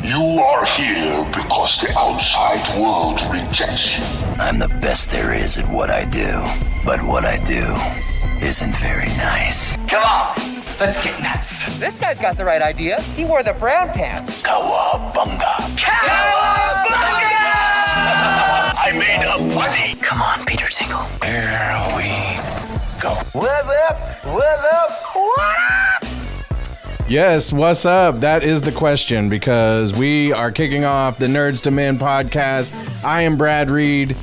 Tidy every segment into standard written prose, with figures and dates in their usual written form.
You are here because the outside world rejects you. I'm the best there is at what I do, but what I do isn't very nice. Come on, let's get nuts. This guy's got the right idea. He wore the brown pants. Cowabunga. Cowabunga! I made a buddy. Come on, Peter Tingle. Here we go. What's up? What's up? What up? Yes, what's up? That is the question, because we are kicking off the Nerdz II Men podcast. I am Brad Reed.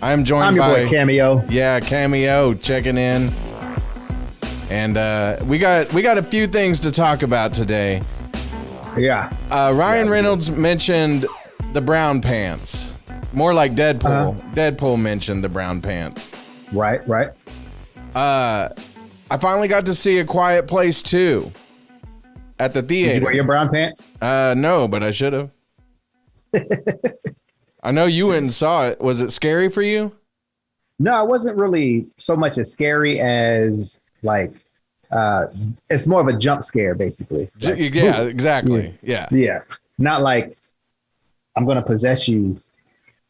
I am joined I'm your by boy Cameo. Yeah, Cameo checking in. And we got a few things to talk about today. Yeah. Ryan Reynolds mentioned the brown pants. More like Deadpool. Deadpool mentioned the brown pants. Right. I finally got to see A Quiet Place 2 at the theater. Did you wear your brown pants? No, but I should have. I know you went and saw it. Was it scary for you? No, it wasn't really so much as scary as like it's more of a jump scare, basically. Like, Yeah, exactly. Yeah. Not like I'm gonna possess you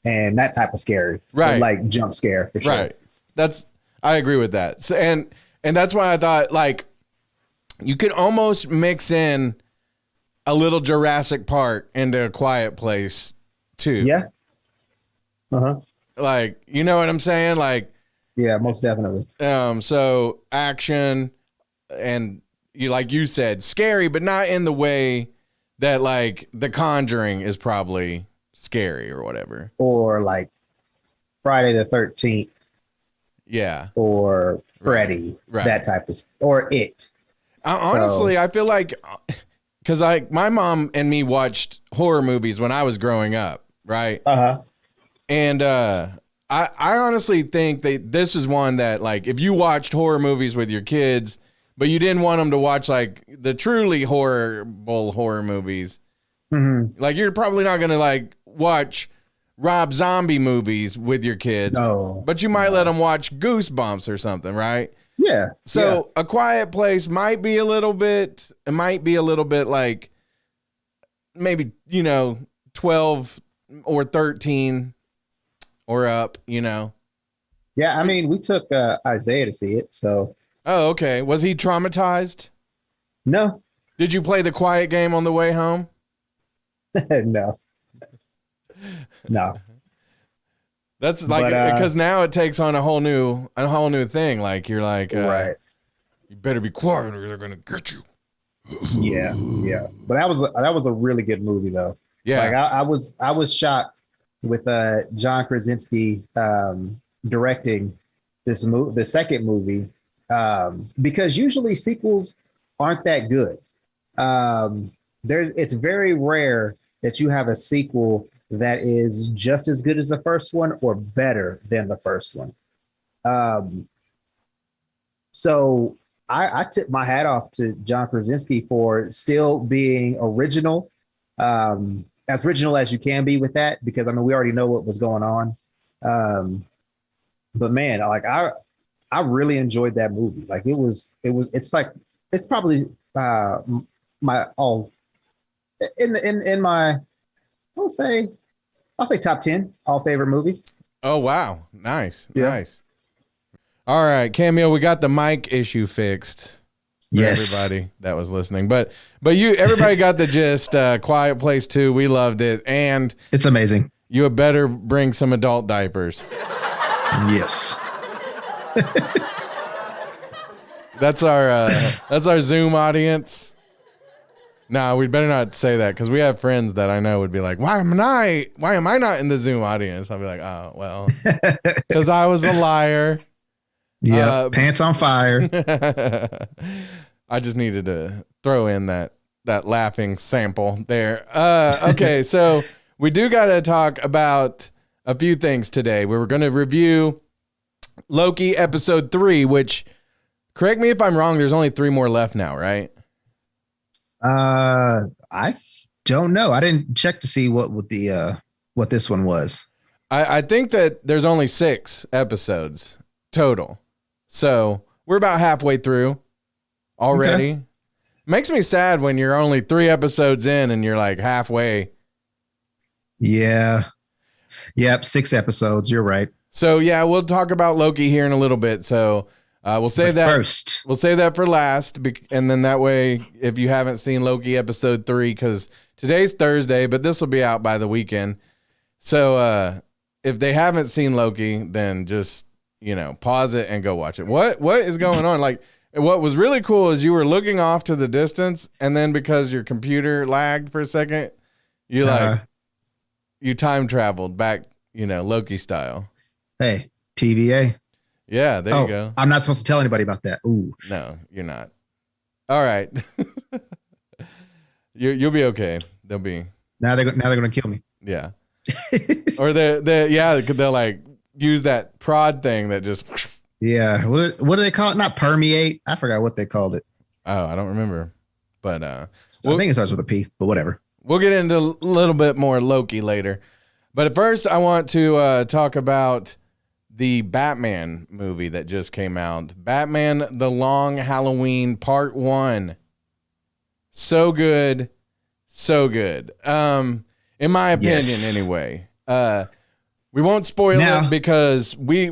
and that type of scary. Right. But like jump scare for sure. Right. I agree with that. So, and that's why I thought, like, you could almost mix in a little Jurassic Park into A Quiet Place too. Yeah. Like, you know what I'm saying? Like, yeah, most definitely. So action and like you said, scary, but not in the way that like The Conjuring is probably scary or whatever. Or like Friday the 13th. Yeah. Or Freddy. Right. That type of, or It. Honestly, I feel like, because my mom and me watched horror movies when I was growing up, right? And I honestly think that this is one that, like, if you watched horror movies with your kids, but you didn't want them to watch like the truly horrible horror movies, like, you're probably not gonna like watch Rob Zombie movies with your kids, but you might let them watch Goosebumps or something, right? Yeah. So A Quiet Place might be a little bit like maybe, 12 or 13 or up, Yeah, I mean, we took Isaiah to see it, so. Oh, okay. Was he traumatized? No. Did you play the quiet game on the way home? No. That's like, because now it takes on a whole new thing. Like, you're like, right. You better be quiet or they're gonna get you. Yeah. But that was a really good movie, though. Yeah. Like I was shocked with John Krasinski directing the second movie, because usually sequels aren't that good. It's very rare that you have a sequel that is just as good as the first one or better than the first one. So I tip my hat off to John Krasinski for still being original, as original as you can be with that, because I mean, we already know what was going on. But man, like I really enjoyed that movie. Like it's probably my in my, I'll say top 10 all favorite movies. Oh, wow. Nice. All right, Cameo, we got the mic issue fixed. Yes. Everybody that was listening. But everybody got the gist. Quiet Place 2, we loved it. And it's amazing. You had better bring some adult diapers. Yes. That's our Zoom audience. No, we'd better not say that, because we have friends that I know would be like, why am I not in the Zoom audience? I'll be like, oh, well, because I was a liar. Yeah, pants on fire. I just needed to throw in that laughing sample there. Okay, so we do got to talk about a few things today. We were going to review Loki episode 3, which, correct me if I'm wrong, there's only 3 more left now, right? I don't know. I didn't check to see what this one was. I think that there's only 6 episodes total. So we're about halfway through already. Okay. Makes me sad when you're only 3 episodes in and you're like halfway Yeah. Yep. 6 episodes. You're right. So yeah, we'll talk about Loki here in a little bit. So we'll save that first. We'll save that for last, and then that way, if you haven't seen Loki episode 3, because today's Thursday, but this will be out by the weekend. So if they haven't seen Loki, then just pause it and go watch it. What is going on? Like, what was really cool is you were looking off to the distance, and then because your computer lagged for a second, you you time traveled back, Loki style. Hey, TVA. Yeah, there you go. I'm not supposed to tell anybody about that. Ooh. No, you're not. All right. You'll be okay. They'll be. Now they're gonna kill me. Yeah. Or they'll like use that prod thing that just. Yeah. What do they call it? Not permeate. I forgot what they called it. Oh, I don't remember. But I think it starts with a P, but whatever. We'll get into a little bit more Loki later. But at first, I want to talk about the Batman movie that just came out. Batman: The Long Halloween Part 1. So good. So good. In my opinion, anyway. We won't spoil it because we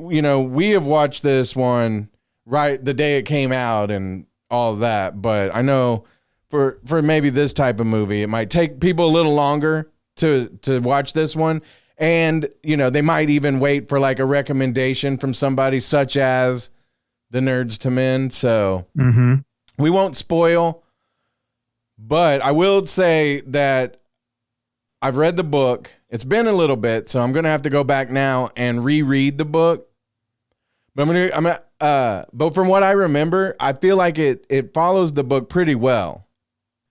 have watched this one right the day it came out and all of that. But I know for maybe this type of movie, it might take people a little longer to watch this one. And, they might even wait for like a recommendation from somebody such as the Nerdz II Men. So we won't spoil, but I will say that I've read the book. It's been a little bit, so I'm going to have to go back now and reread the book. But but from what I remember, I feel like it follows the book pretty well.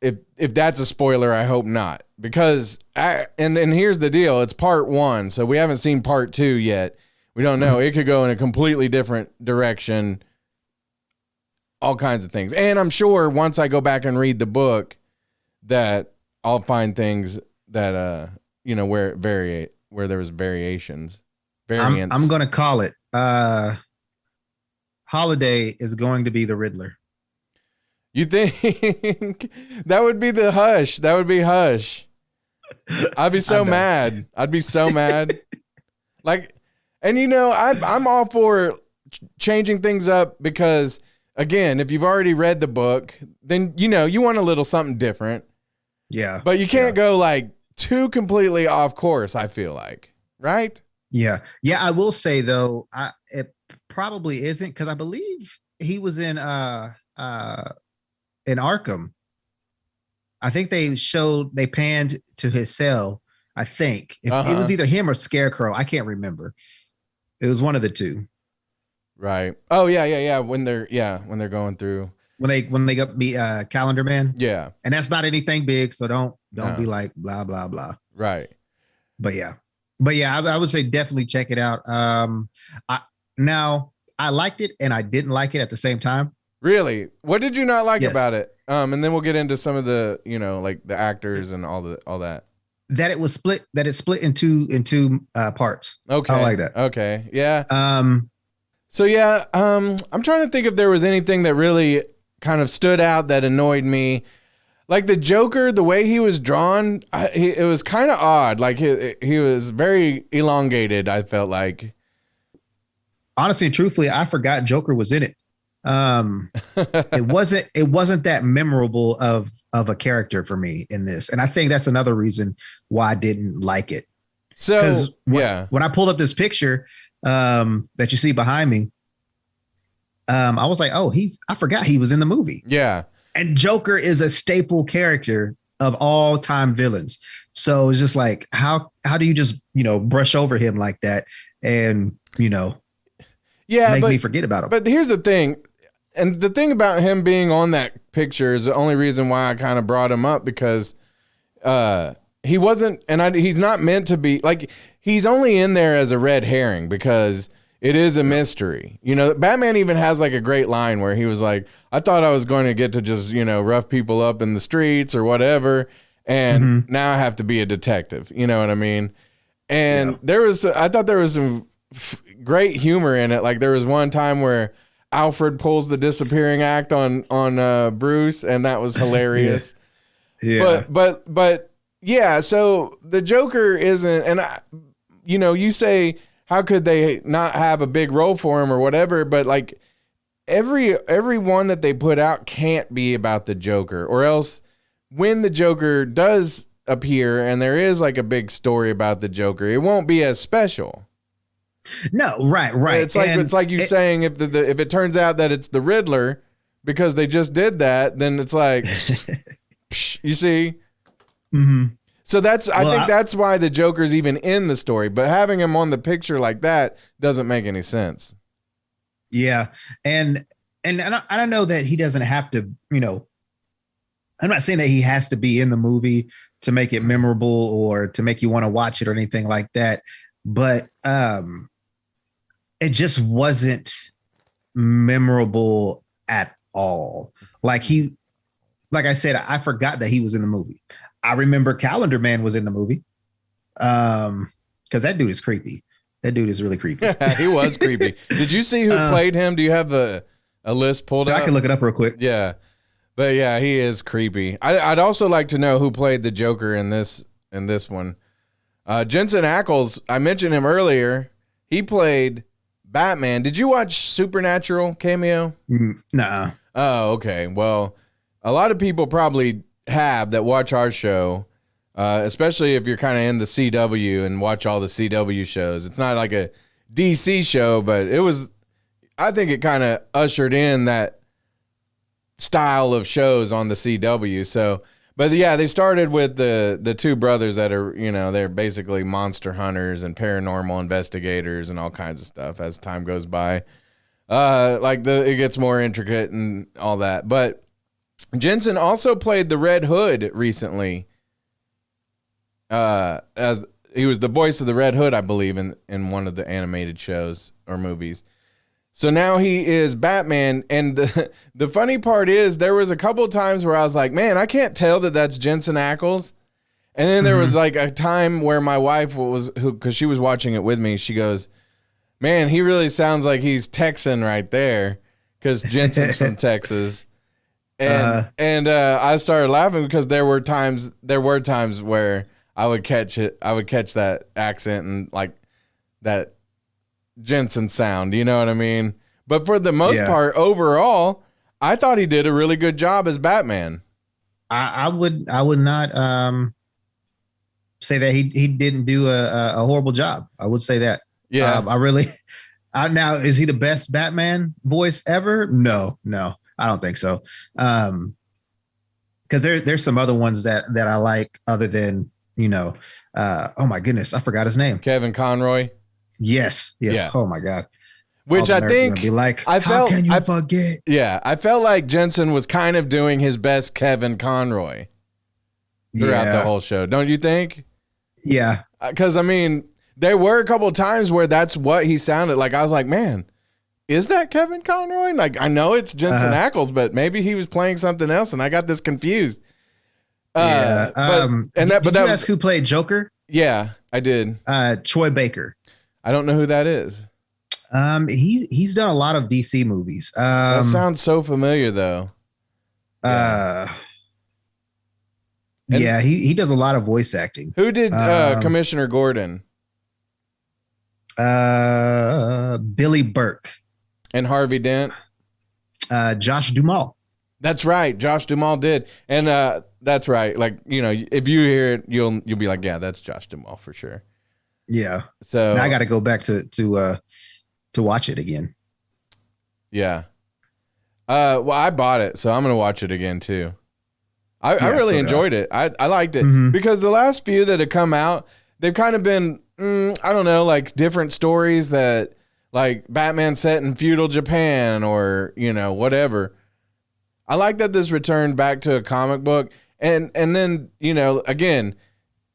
If that's a spoiler, I hope not. Because and here's the deal, it's part 1, so we haven't seen part 2 yet. We don't know. It could go in a completely different direction. All kinds of things. And I'm sure once I go back and read the book that I'll find things that where there was variations. Variants. I'm going to call it Holiday is going to be the Riddler. You think that would be the Hush? That would be Hush. I'd be so mad. I'd be so mad. Like, and I'm all for changing things up because, again, if you've already read the book, then you want a little something different. Yeah. But you can't go like too completely off course, I feel like. Right? Yeah. Yeah, I will say though, it probably isn't, because I believe he was in Arkham. I think they panned to his cell. I think it was either him or Scarecrow. I can't remember. It was one of the two. Right. Oh yeah. When they're going through when they go meet Calendar Man. Yeah. And that's not anything big, so don't be like blah blah blah. Right. But yeah, I would say definitely check it out. I liked it and I didn't like it at the same time. Really? What did you not like about it? And then we'll get into some of the, like the actors and all that. That it's split into parts. Okay. I like that. Okay. Yeah. So yeah, I'm trying to think if there was anything that really kind of stood out that annoyed me. Like the Joker, the way he was drawn, it was kind of odd. Like he was very elongated, I felt like. Honestly and truthfully, I forgot Joker was in it. It wasn't that memorable of a character for me in this, and I think that's another reason why I didn't like it. So when I pulled up this picture that you see behind me, I was like, I forgot he was in the movie. Yeah, and Joker is a staple character of all time villains, so it's just like how do you just brush over him like that and make me forget about him. But here's the thing. And the thing about him being on that picture is the only reason why I kind of brought him up, because he wasn't, and he's not meant to be, like, he's only in there as a red herring because it is a mystery. Batman even has like a great line where he was like, I thought I was going to get to just, rough people up in the streets or whatever. And now I have to be a detective. You know what I mean? And I thought there was some great humor in it. Like there was one time where Alfred pulls the disappearing act on Bruce, and that was hilarious. Yeah. But Yeah, so the Joker isn't, and you say how could they not have a big role for him or whatever, but like every one that they put out can't be about the Joker, or else when the Joker does appear and there is like a big story about the Joker, it won't be as special. No, right. It's like you saying if if it turns out that it's the Riddler because they just did that, then it's like you see. Mm-hmm. So I think that's why the Joker's even in the story, but having him on the picture like that doesn't make any sense. Yeah, and I don't know that he doesn't have to. I'm not saying that he has to be in the movie to make it memorable or to make you want to watch it or anything like that, but it just wasn't memorable at all. Like I said, I forgot that he was in the movie. I remember Calendar Man was in the movie. Because that dude is creepy. That dude is really creepy. He was creepy. Did you see who played him? Do you have a list pulled up? I can look it up real quick. Yeah. But yeah, he is creepy. I'd also like to know who played the Joker in this one. Jensen Ackles, I mentioned him earlier. He played Batman. Did you watch Supernatural, Cameo? Nuh-uh. Oh, okay. Well, a lot of people probably have that watch our show, especially if you're kind of in the CW and watch all the CW shows. It's not like a DC show, but I think it kind of ushered in that style of shows on the CW. So, but yeah, they started with the two brothers that are, they're basically monster hunters and paranormal investigators and all kinds of stuff as time goes by. It gets more intricate and all that. But Jensen also played the Red Hood recently. As he was the voice of the Red Hood, I believe, in one of the animated shows or movies. So now he is Batman, and the funny part is there was a couple of times where I was like, man, I can't tell that that's Jensen Ackles. And then there was like a time where my wife because she was watching it with me, she goes, man, he really sounds like he's Texan right there because Jensen's from Texas. And I started laughing because there were times where I would catch that accent and like that Jensen sound, you know what I mean? But for the most part, overall, I thought he did a really good job as Batman. I would not say that he didn't do a horrible job. I would say that. Yeah. Now, is he the best Batman voice ever? No, I don't think so. Because there's some other ones that I like other than, oh my goodness, I forgot his name. Kevin Conroy. Yes. Yeah. Oh my God. Which I think be like, how can you forget? Yeah. I felt like Jensen was kind of doing his best Kevin Conroy throughout the whole show. Don't you think? Yeah. Because I mean, there were a couple of times where that's what he sounded like. I was like, man, is that Kevin Conroy? Like, I know it's Jensen Ackles, but maybe he was playing something else, and I got this confused. Did you ask who played Joker? Yeah, I did. Troy Baker. I don't know who that is. He's done a lot of DC movies. That sounds so familiar, though. He does a lot of voice acting. Who did Commissioner Gordon? Billy Burke. And Harvey Dent? Josh Duhamel. That's right. Josh Duhamel did. And that's right. Like, if you hear it, you'll be like, yeah, that's Josh Duhamel for sure. Yeah. So now I got to go back to watch it again. Yeah. Well, I bought it, so I'm going to watch it again too. I really enjoyed it. I liked it because the last few that have come out, they've kind of been, I don't know, like different stories that like Batman set in feudal Japan or, whatever. I like that this returned back to a comic book and then, again,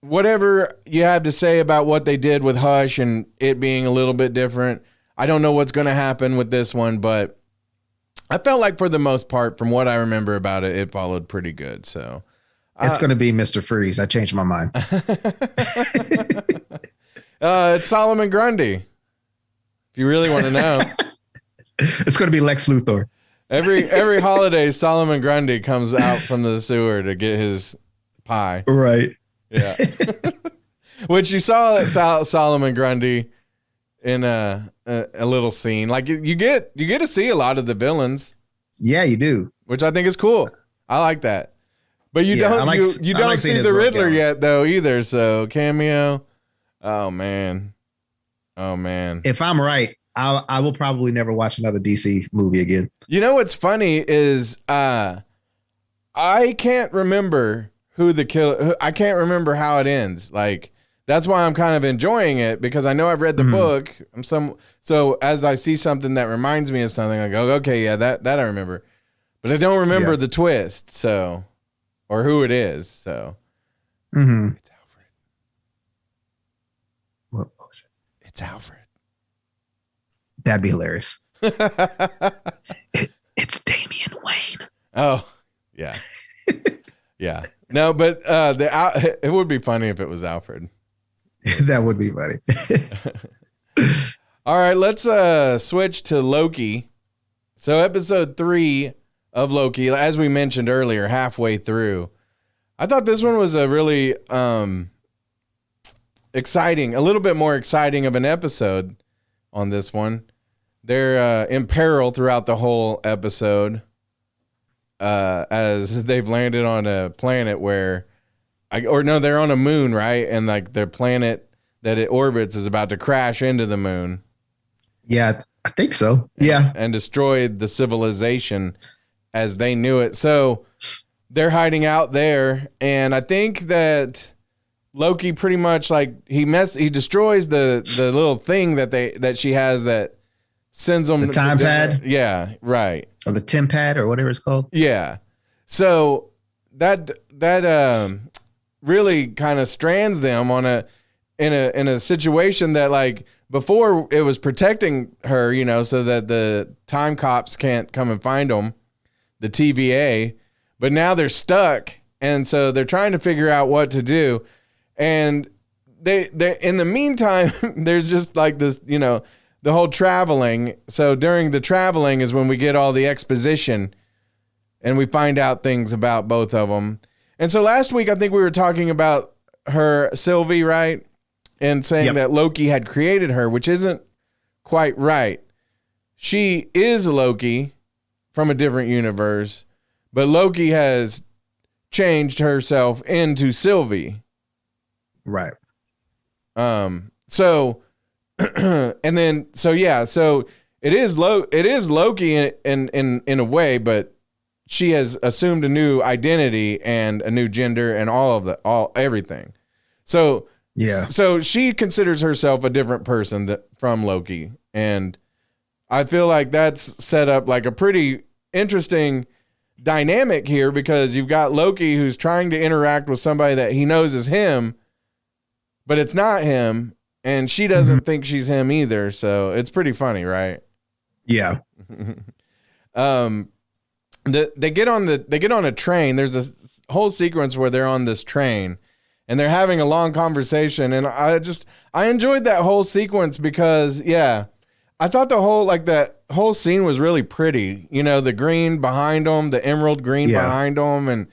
whatever you have to say about what they did with Hush and it being a little bit different. I don't know what's going to happen with this one, but I felt like for the most part, from what I remember about it, it followed pretty good. So it's going to be Mr. Freeze. I changed my mind. It's Solomon Grundy. If you really want to know, it's going to be Lex Luthor. Every holiday, Solomon Grundy comes out from the sewer to get his pie. Right. Yeah. Which you saw Solomon Grundy in a little scene. Like you get to see a lot of the villains. Yeah, you do. Which I think is cool. I like that. But you don't see the Riddler yet though either. So Cameo. Oh man. If I'm right, I will probably never watch another DC movie again. You know what's funny is I can't remember who the killer. I can't remember how it ends. Like that's why I'm kind of enjoying it because I know I've read the book. So as I see something that reminds me of something, I go, okay, yeah, that I remember, but I don't remember the twist. So or who it is. So it's Alfred. What was it? It's Alfred. That'd be hilarious. It's Damian Wayne. Oh, yeah. Yeah. No, but it would be funny if it was Alfred. That would be funny. All right, let's switch to Loki. So episode 3 of Loki, as we mentioned earlier, halfway through. I thought this one was a really exciting, a little bit more exciting of an episode on this one. They're in peril throughout the whole episode as they've landed on a planet where, they're on a moon, right? And like their planet that it orbits is about to crash into the moon. Yeah, I think so. Yeah. And destroyed the civilization as they knew it. So they're hiding out there. And I think that Loki pretty much like he destroys the little thing that she has that sends them the time pad. Yeah, right. Or the Tim pad or whatever it's called. Yeah. So that really kind of strands them in a situation that like before it was protecting her, so that the time cops can't come and find them, the TVA, but now they're stuck. And so they're trying to figure out what to do. And they in the meantime, there's just like this, the whole traveling. So during the traveling is when we get all the exposition and we find out things about both of them. And so last week, I think we were talking about her, Sylvie, right? And saying that Loki had created her, which isn't quite right. She is Loki from a different universe, but Loki has changed herself into Sylvie. Right. So and then so it is Loki in a way, but she has assumed a new identity and a new gender and everything. So yeah. So she considers herself a different person from Loki, and I feel like that's set up like a pretty interesting dynamic here because you've got Loki who's trying to interact with somebody that he knows is him, but it's not him. And she doesn't think she's him either, so it's pretty funny, right? Yeah. They get on a train. There's this whole sequence where they're on this train, and they're having a long conversation. And I enjoyed that whole sequence because I thought that whole scene was really pretty. The green behind them, the emerald green behind them, and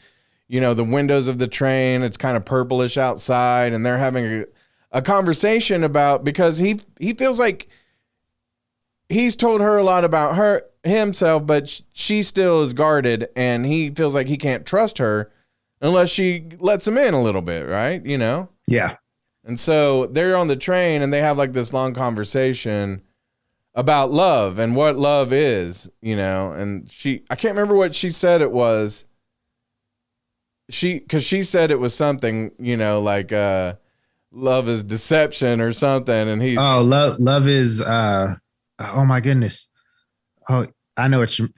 the windows of the train. It's kind of purplish outside, and they're having a conversation about because he feels like he's told her a lot about himself, but she still is guarded, and he feels like he can't trust her unless she lets him in a little bit, right? Yeah. And so they're on the train, and they have like this long conversation about love and what love is, and I can't remember what she said it was. Because she said it was something, like love is deception or something, and he's love is oh my goodness. Oh, I know what you.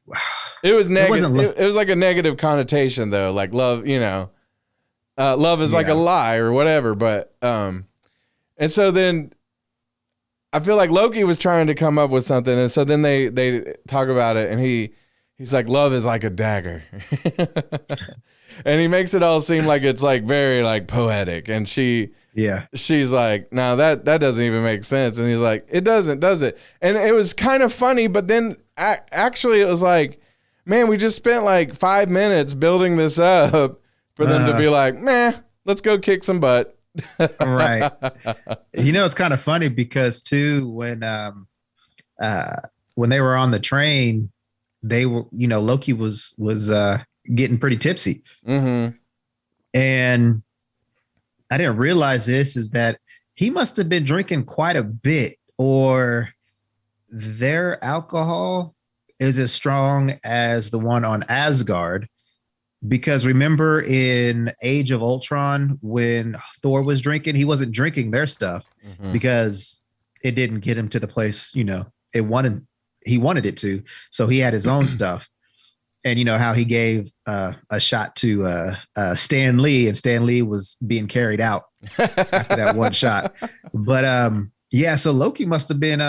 It was negative. It was like a negative connotation though, like love. Love is like a lie or whatever. But and so then I feel like Loki was trying to come up with something, and so then they talk about it, and he's like, love is like a dagger. And he makes it all seem like it's like very like poetic, and she's like, no, that doesn't even make sense. And he's like, it doesn't, does it? And it was kind of funny, but then actually it was like, man, we just spent like 5 minutes building this up for them to be like, meh, let's go kick some butt. Right. It's kind of funny because too, when they were on the train, they were, Loki was getting pretty tipsy. Mm-hmm. And I didn't realize this is that he must have been drinking quite a bit, or their alcohol is as strong as the one on Asgard. Because remember in Age of Ultron, when Thor was drinking, he wasn't drinking their stuff because it didn't get him to the place, he wanted it to. So he had his own stuff. And how he gave a shot to Stan Lee, and Stan Lee was being carried out after that one shot. But so Loki must have been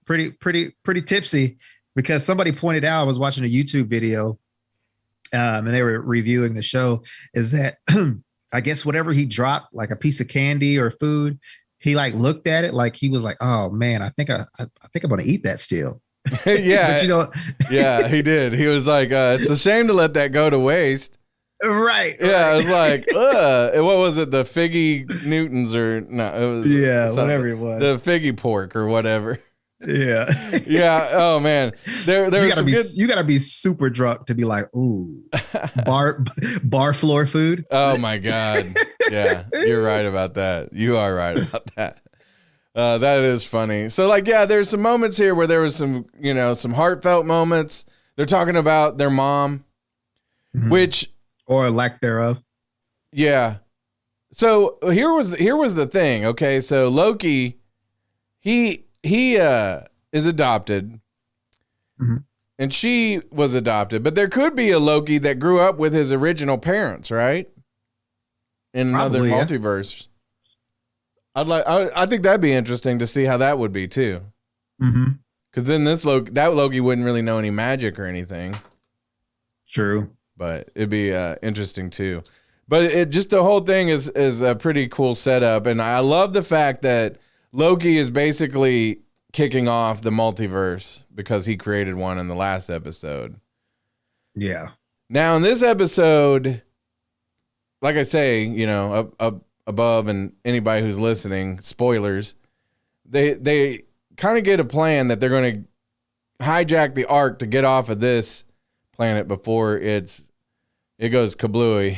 pretty tipsy, because somebody pointed out, I was watching a YouTube video and they were reviewing the show, is that I guess whatever he dropped, like a piece of candy or food, he like looked at it like he was like, oh man, I think I'm going to eat that still. Yeah. But yeah, he did. He was like, it's a shame to let that go to waste. Right. Yeah. It was like, what was it? The figgy Newtons it was whatever it was. The figgy pork or whatever. Yeah. Yeah. Oh man. You gotta be super drunk to be like, ooh, bar floor food. Oh my God. Yeah. You're right about that. You are right about that. That is funny. So like, yeah, there's some moments here where there was some, some heartfelt moments. They're talking about their mom, which, or lack thereof. Yeah. So here was the thing. Okay. So Loki, he is adopted, and she was adopted, but there could be a Loki that grew up with his original parents, right? In another multiverse. I think that'd be interesting to see how that would be too. Because then that Loki wouldn't really know any magic or anything. True. But it'd be interesting too. But just the whole thing is a pretty cool setup, and I love the fact that Loki is basically kicking off the multiverse because he created one in the last episode. Yeah. Now in this episode, like I say, up above, and anybody who's listening, spoilers, they kind of get a plan that they're going to hijack the Ark to get off of this planet before it goes kablooey.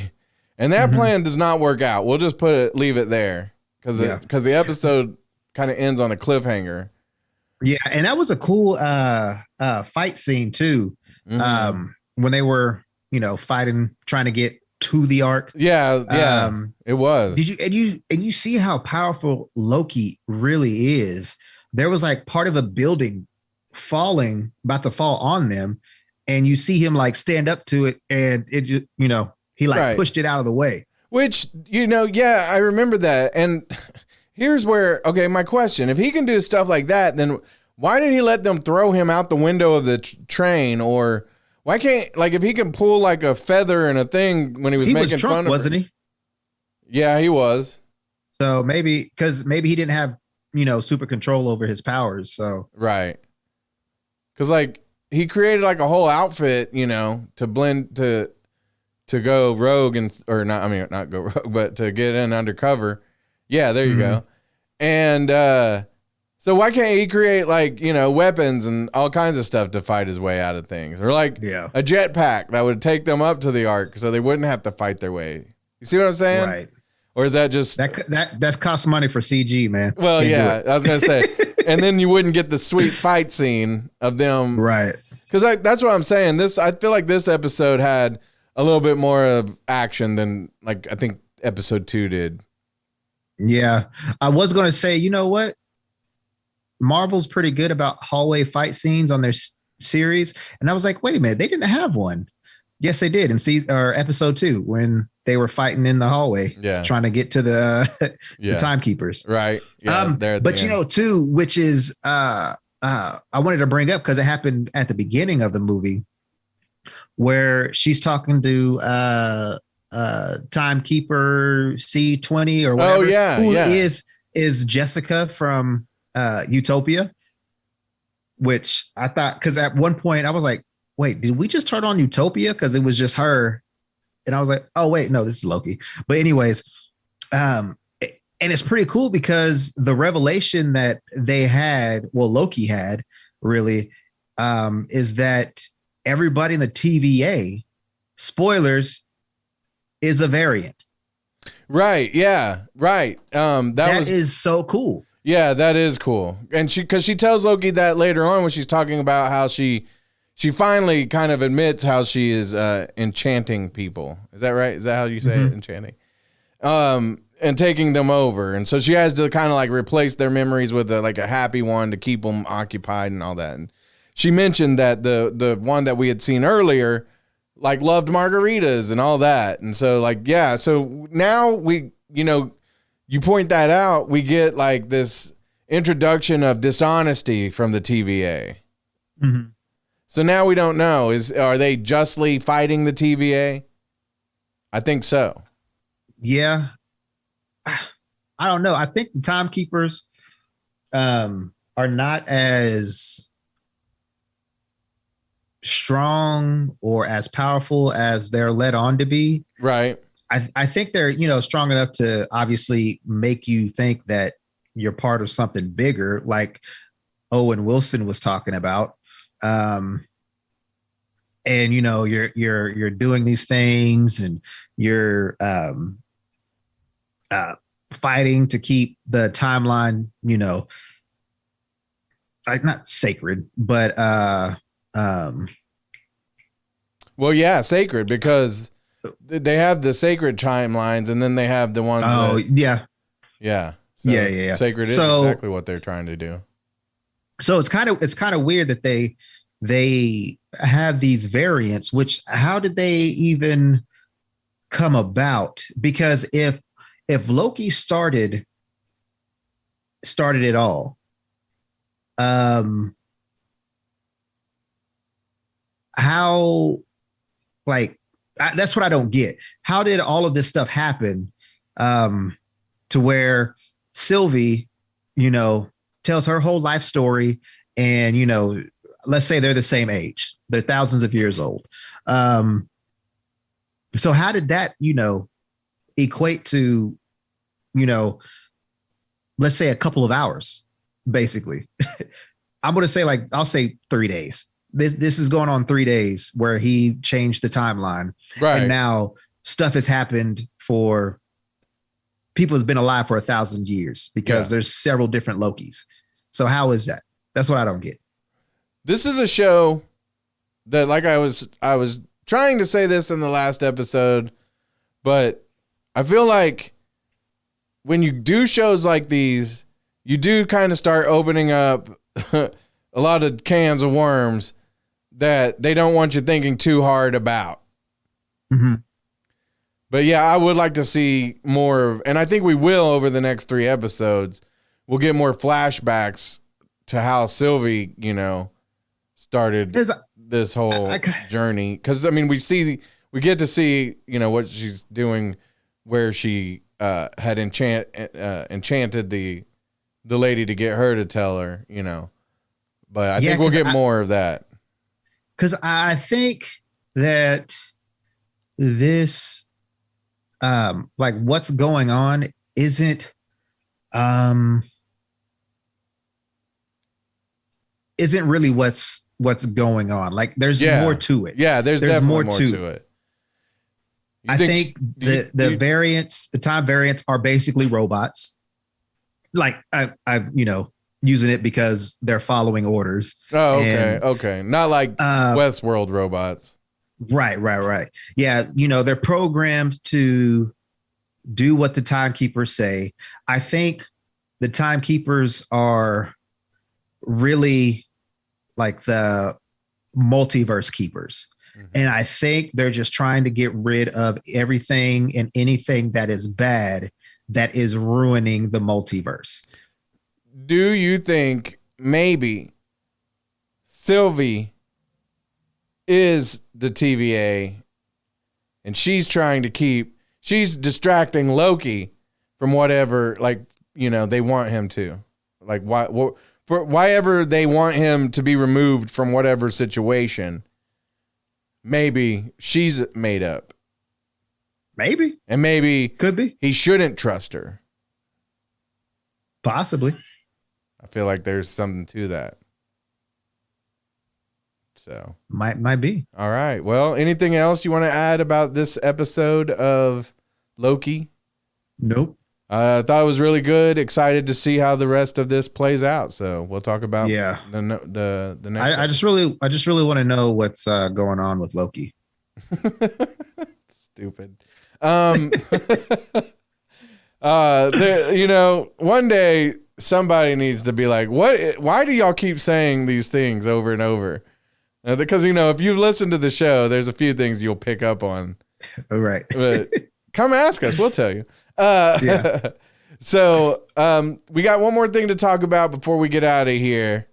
And that plan does not work out. We'll just leave it there because the episode kind of ends on a cliffhanger. Yeah, and that was a cool fight scene too. When they were, fighting, trying to get to the Ark. Yeah, it was. Did you see how powerful Loki really is? There was like part of a building about to fall on them, and you see him like stand up to it, and it just, he like pushed it out of the way. Which, I remember that. And here's where, okay, my question: if he can do stuff like that, then why did he let them throw him out the window of the train? Or why can't, like, if he can pull like a feather and a thing when he was making drunk, fun of, wasn't he? Yeah, he was. So maybe he didn't have, super control over his powers. So right, because like he created like a whole outfit, to blend to go rogue not go rogue, but to get in undercover. Yeah, there you go. And so why can't he create like, weapons and all kinds of stuff to fight his way out of things? Or like a jetpack that would take them up to the Ark so they wouldn't have to fight their way. You see what I'm saying? Right. Or is that just that's cost money for CG, man? Well, yeah, I was gonna say, and then you wouldn't get the sweet fight scene of them, right? Because that's what I'm saying. I feel like this episode had a little bit more of action than like I think episode 2 did. Yeah, I was gonna say, you know what? Marvel's pretty good about hallway fight scenes on their series, and I was like, wait a minute, they didn't have one. Yes, they did in episode 2 when they were fighting in the hallway, trying to get to the timekeepers. Right. Yeah. But too, which is I wanted to bring up because it happened at the beginning of the movie, where she's talking to timekeeper C20 or whatever. Oh yeah, who is Jessica from Utopia? Which I thought, because at one point I was like, wait, did we just turn on Utopia? Because it was just her And I was like, oh wait, no, this is Loki. But anyways, and it's pretty cool because the revelation that they had, well, Loki had really, is that everybody in the TVA, spoilers, is a variant. Right. Yeah. Right. That is so cool. Yeah, that is cool. And because she tells Loki that later on when she's talking about how she finally kind of admits how she is enchanting people. Is that right? Is that how you say it? Enchanting. And taking them over. And so she has to kind of like replace their memories with a happy one to keep them occupied and all that. And she mentioned that the one that we had seen earlier, like, loved margaritas and all that. And so so now we, you point that out, we get like this introduction of dishonesty from the TVA. Mm-hmm. So now we don't know, are they justly fighting the TVA? I think so. Yeah. I don't know. I think the timekeepers are not as strong or as powerful as they're led on to be. Right. I think they're, strong enough to obviously make you think that you're part of something bigger, like Owen Wilson was talking about. And you're doing these things and you're fighting to keep the timeline, like not sacred, but well, yeah, sacred, because they have the sacred timelines, and then they have the ones. Oh, yeah. So yeah. Sacred is exactly what they're trying to do. So it's kind of weird that they have these variants. Which, how did they even come about? Because if Loki started it all, how, like, that's what I don't get. How did all of this stuff happen to where Sylvie, tells her whole life story, and, let's say they're the same age. They're thousands of years old. So how did that, equate to, let's say a couple of hours, basically? I'm going to say, I'll say 3 days. This is going on 3 days where he changed the timeline. Right. And now stuff has happened for people who's been alive for 1,000 years because there's several different Lokis. So how is that? That's what I don't get. This is a show that, like, I was trying to say this in the last episode, but I feel like when you do shows like these, you do kind of start opening up a lot of cans of worms that they don't want you thinking too hard about. Mm-hmm. But yeah, I would like to see more, and I think we will over the next 3 episodes. We'll get more flashbacks to how Sylvie, started this whole journey. Because, I mean, we get to see, what she's doing, where she had enchanted the lady to get her to tell her, But I think we'll get more of that. Because I think that this, what's going on isn't really what's going on. Like, there's more to it. Yeah, there's definitely more to it. I think the variants, the time variants, are basically robots. Like, I using it because they're following orders. Oh, okay, okay. Not like Westworld robots. Right. Yeah, they're programmed to do what the timekeepers say. I think the timekeepers are really like the multiverse keepers. Mm-hmm. And I think they're just trying to get rid of everything and anything that is bad that is ruining the multiverse. Do you think maybe Sylvie is the TVA and she's distracting Loki from whatever, they want him to, why ever they want him to be removed from whatever situation? Maybe she's made up. Maybe. And maybe Could be. he shouldn't trust her. Possibly. I feel like there's something to that. So Might be. all right. Well, anything else you want to add about this episode of Loki? Nope. I thought it was really good. Excited to see how the rest of this plays out. So we'll talk about the next. I just really want to know what's going on with Loki. Stupid. One day somebody needs to be like, what? Why do y'all keep saying these things over and over? Because if you've listened to the show, there's a few things you'll pick up on. All right. But come ask us, we'll tell you. Yeah. So we got one more thing to talk about before we get out of here.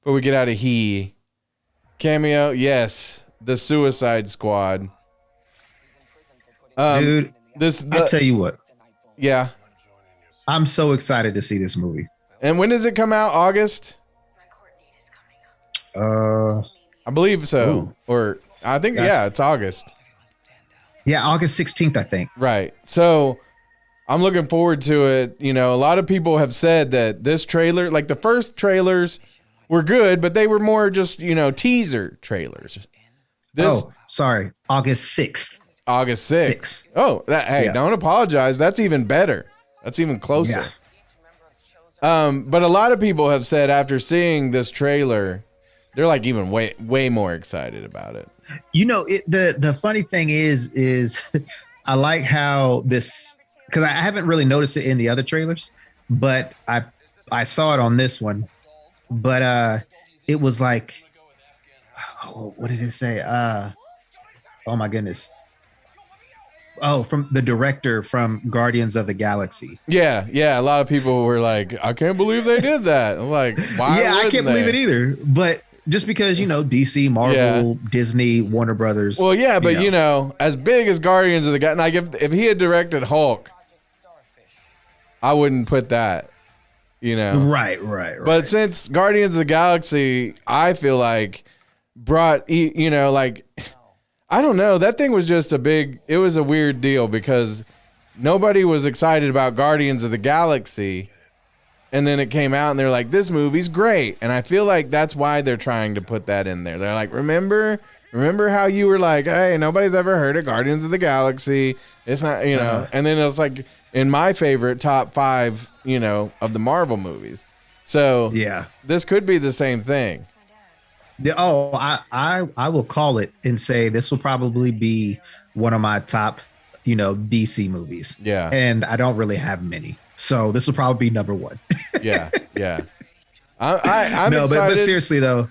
Before we get out of here. Cameo, yes, the Suicide Squad. Dude, I'll tell you what. Yeah. I'm so excited to see this movie. And when does it come out? August? I believe so. Ooh. Or I think, yeah, it's August. Yeah, August 16th, I think. Right. So I'm looking forward to it. A lot of people have said that this trailer, like the first trailers were good, but they were more just, teaser trailers. Sorry. August 6th. August 6th. Oh, don't apologize. That's even better. That's even closer. Yeah. But a lot of people have said after seeing this trailer, they're like even way more excited about it. The funny thing is I like how this, because I haven't really noticed it in the other trailers, but I saw it on this one. But it was like, what did it say? Oh my goodness. Oh, from the director from Guardians of the Galaxy. Yeah. A lot of people were like, I can't believe they did that. I was like, why? Yeah, I can't believe it either. But just because, DC, Marvel, Disney, Warner Brothers. Well, yeah, but as big as Guardians of the Galaxy, like if he had directed Hulk, I wouldn't put that, Right. But since Guardians of the Galaxy, I feel like brought, I don't know. That thing was just it was a weird deal because nobody was excited about Guardians of the Galaxy. And then it came out and they're like, this movie's great. And I feel like that's why they're trying to put that in there. They're like, remember how you were like, hey, nobody's ever heard of Guardians of the Galaxy. It's not, and then it's like in my favorite top 5, of the Marvel movies. So yeah, this could be the same thing. Oh, I will call it and say this will probably be one of my top, DC movies. Yeah. And I don't really have many. So this will probably be number 1. Yeah. I'm no, excited. But seriously though,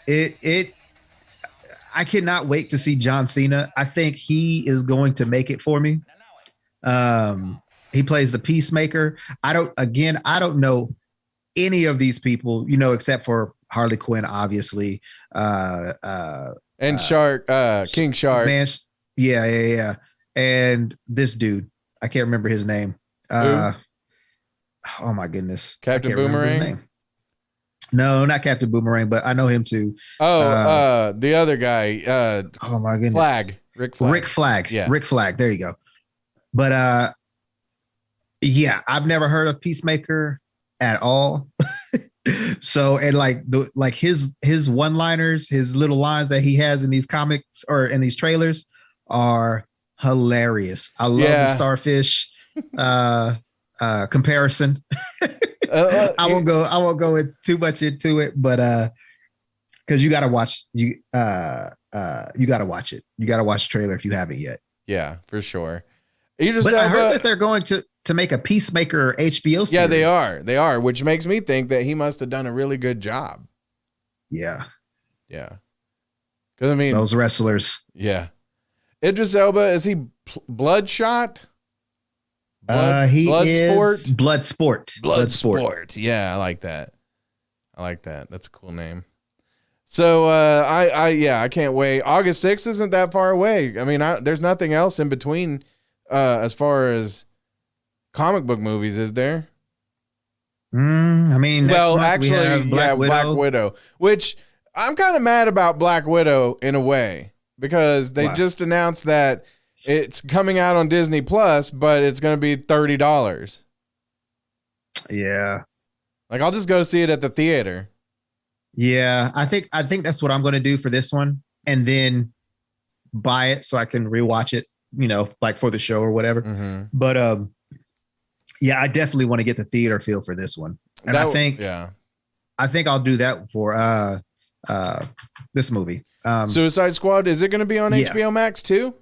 I cannot wait to see John Cena. I think he is going to make it for me. He plays the Peacemaker. I don't know any of these people, except for Harley Quinn, obviously. And Shark, King Shark. Man, yeah. And this dude, I can't remember his name. Oh my goodness. Captain Boomerang? No, not Captain Boomerang, but I know him too. The other guy. Oh my goodness. Rick Flag. Rick Flag. Yeah. Rick Flag. There you go. But yeah, I've never heard of Peacemaker at all. So, and like his one-liners, his little lines that he has in these comics or in these trailers are hilarious. I love the starfish comparison. I won't go into too much into it, but because you gotta watch you gotta watch it. You gotta watch the trailer if you haven't yet. Yeah, for sure. But I heard that they're going to make a Peacemaker HBO series. Yeah, they are, which makes me think that he must have done a really good job. Yeah. Because I mean, those wrestlers. Yeah. Idris Elba, is he Bloodshot? Bloodsport. Yeah, I like that. That's a cool name. So I can't wait. August 6th isn't that far away. I mean, there's nothing else in between as far as comic book movies, is there? I mean, actually, Black Widow, which I'm kind of mad about Black Widow in a way because they just announced that it's coming out on Disney Plus, but it's going to be $30. Yeah. Like, I'll just go see it at the theater. Yeah, I think that's what I'm going to do for this one, and then buy it so I can rewatch it, like for the show or whatever. Mm-hmm. But yeah, I definitely want to get the theater feel for this one, and I think I'll do that for this movie. Suicide Squad, is it going to be on HBO Max too?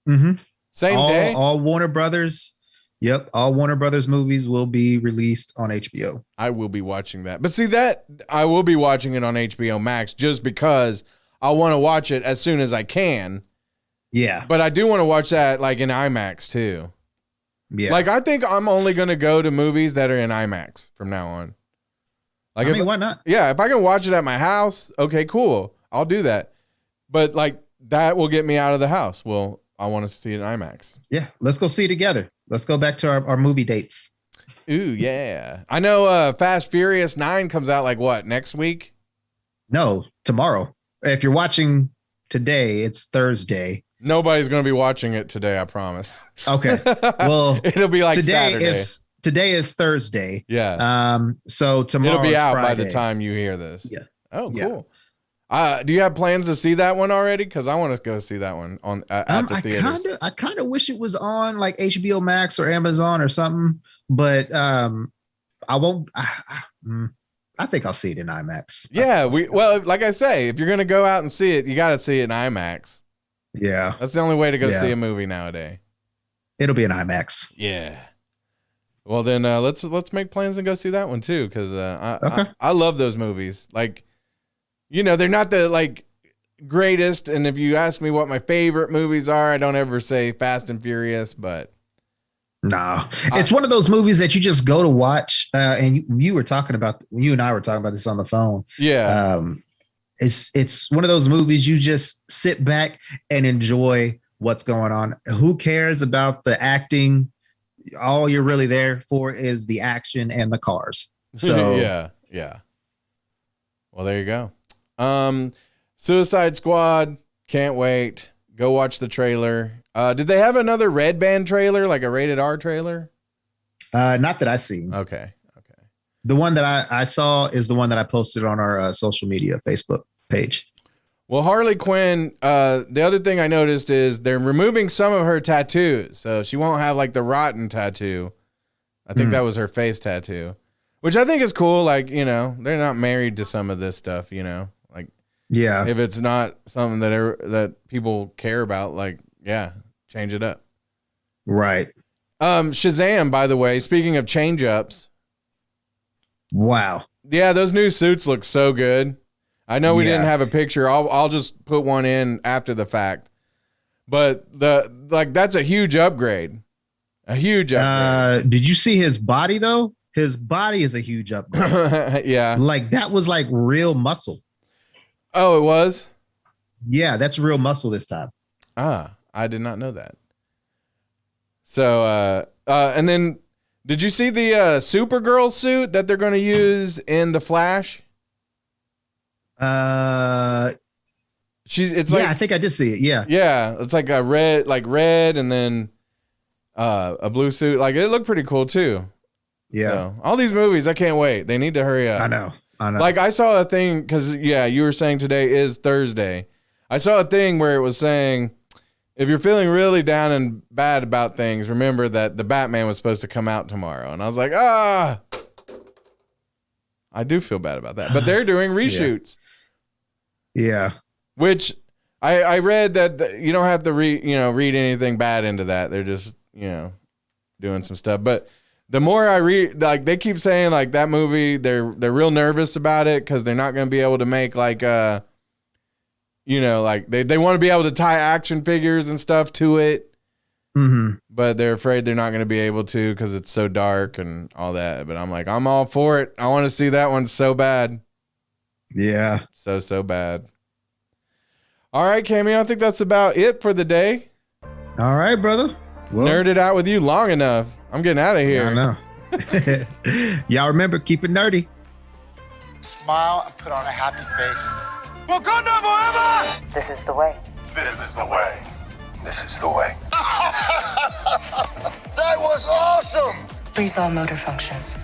Mm-hmm. Same day? All Warner Brothers. Yep, all Warner Brothers movies will be released on HBO. I will be watching that. But see, that I will be watching it on HBO Max just because I want to watch it as soon as I can. Yeah. But I do want to watch that like in IMAX too. Yeah. Like, I think I'm only going to go to movies that are in IMAX from now on. Like, why not? Yeah, if I can watch it at my house, okay, cool. I'll do that. But like, that will get me out of the house. Well, I want to see it in IMAX. Yeah, let's go see it together. Let's go back to our movie dates. Ooh, yeah. I know Fast Furious 9 comes out like what, next week? No, tomorrow. If you're watching today, it's Thursday. Nobody's going to be watching it today, I promise. Okay. Well, it'll be like Saturday. Today is Thursday. Yeah. So tomorrow it'll be out Friday. by the time you hear this. Yeah. Oh, Yeah. cool. Do you have plans to see that one already? Because I want to go see that one on at the theaters. I kind of wish it was on like HBO Max or Amazon or something, but I won't. I think I'll see it in IMAX. Yeah, like I say, if you're gonna go out and see it, you got to see it in IMAX. Yeah, that's the only way to go see a movie nowadays. It'll be in IMAX. Yeah. Well, then let's make plans and go see that one too, because okay. I love those movies. Like, they're not the like greatest, and if you ask me what my favorite movies are, I don't ever say Fast and Furious, but no, it's one of those movies that you just go to watch. And you and I were talking about this on the phone. Yeah. It's one of those movies you just sit back and enjoy what's going on. Who cares about the acting? All you're really there for is the action and the cars. So yeah. Well, there you go. Suicide Squad, can't wait. Go watch the trailer. Did they have another Red Band trailer, like a rated R trailer? Not that I see. Okay. The one that I saw is the one that I posted on our social media Facebook page. Well, Harley Quinn, the other thing I noticed is they're removing some of her tattoos. So she won't have like the rotten tattoo. I think that was her face tattoo, which I think is cool. Like, they're not married to some of this stuff, like, yeah, if it's not something that people care about, like, yeah, change it up. Right. Shazam, by the way, speaking of change ups. Wow. Yeah, those new suits look so good. I know we didn't have a picture. I'll just put one in after the fact. But that's a huge upgrade. A huge upgrade. Did you see his body though? His body is a huge upgrade. Yeah. Like that was like real muscle. Oh, it was? Yeah, that's real muscle this time. I did not know that. So and then did you see the Supergirl suit that they're going to use in The Flash? It's like, I think I did see it. Yeah. Yeah. It's like a red and then a blue suit. Like, it looked pretty cool too. Yeah. So, all these movies, I can't wait. They need to hurry up. I know. Like, I saw a thing because you were saying today is Thursday. I saw a thing where it was saying, if you're feeling really down and bad about things, remember that the Batman was supposed to come out tomorrow. And I was like, I do feel bad about that. But they're doing reshoots. Yeah. Which I read that you don't have to read anything bad into that. They're just, doing some stuff. But the more I read, like, they keep saying like that movie, they're real nervous about it because they're not going to be able to make like like they want to be able to tie action figures and stuff to it. Mm-hmm. But they're afraid they're not going to be able to because it's so dark and all that. But I'm like, I'm all for it. I want to see that one so bad. Yeah. So bad. All right, Cameo, I think that's about it for the day. All right, brother. Well, nerded out with you long enough. I'm getting out of here. I know. Y'all remember, keep it nerdy. Smile and put on a happy face. Wakanda forever! This is the way. This is the way. This is the way. That was awesome! Freeze all motor functions.